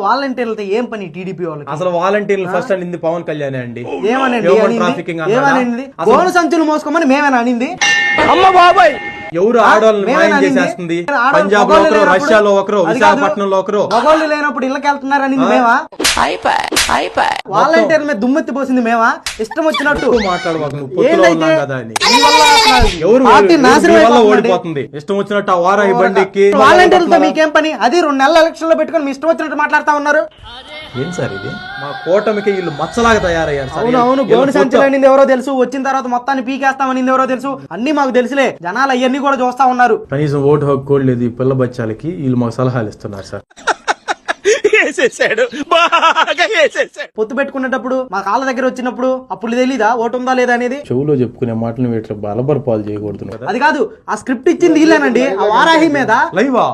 వాలంటీర్లతో ఏం పని టీడీపీ వాళ్ళకి? అసలు వాలంటీర్లు ఫస్ట్ అనింది పవన్ కళ్యాణ్ అండి. ఏమనండి గోను సంచులు మోసుకోమని మేమేనా అనింది? అమ్మ బాబాయ్, ఎవరు ఆడవాళ్ళని మాయం చేసేస్తుంది? పంజాబ్ లో ఒకరు, రష్యాలో ఒకరు, విశాఖపట్నంలో ఒకరు. మగోళ్ళు లేనప్పుడు ఇళ్ళకి వెళ్తున్నారు అనింది మేమా? వాలంటీర్ మీద దుమ్మెత్తి పోసింది మేమా? ఇష్టం వచ్చినట్టు ఓడిపోతుంది, ఇష్టం వచ్చినట్టు ఆ వారాహి బండికి. వాలంటీర్లతో మీకేం పని? అది 2 నెలల ఎలక్షన్ లో పెట్టుకుని మీ ఇష్టం వచ్చినట్టు మాట్లాడుతా ఉన్నారు. ఏం సార్ ఇది? మా కూటమికి వీళ్ళు మచ్చలాగా తయారయ్యారు. అవునవును, గోను సంచులు అనింది ఎవరో తెలుసు, వచ్చిన తర్వాత మొత్తాన్ని పీకేస్తామనింది ఎవరో తెలుసు, అన్ని మాకు తెలుసులే. జనాలు అవన్నీ కూడా చూస్తా ఉన్నారు. కనీసం ఓటు హక్కు కూడా లేదు ఈ పిల్ల బచ్చాలకి. వీళ్ళు మాకు సలహాలు ఇస్తున్నారు సార్. పొత్తు పెట్టుకునేటప్పుడు మా కాళ్ళ దగ్గర వచ్చినప్పుడు అప్పుడు తెలీదా ఓటు ఉందా లేదా అనేది? చెవులో చెప్పుకునే మాటలు వీటిలో బలబరపాలు చేయకూడదు. అది కాదు, ఆ స్క్రిప్ట్ ఇచ్చింది వీళ్ళేనండి. ఆ వారాహి మీద లైవా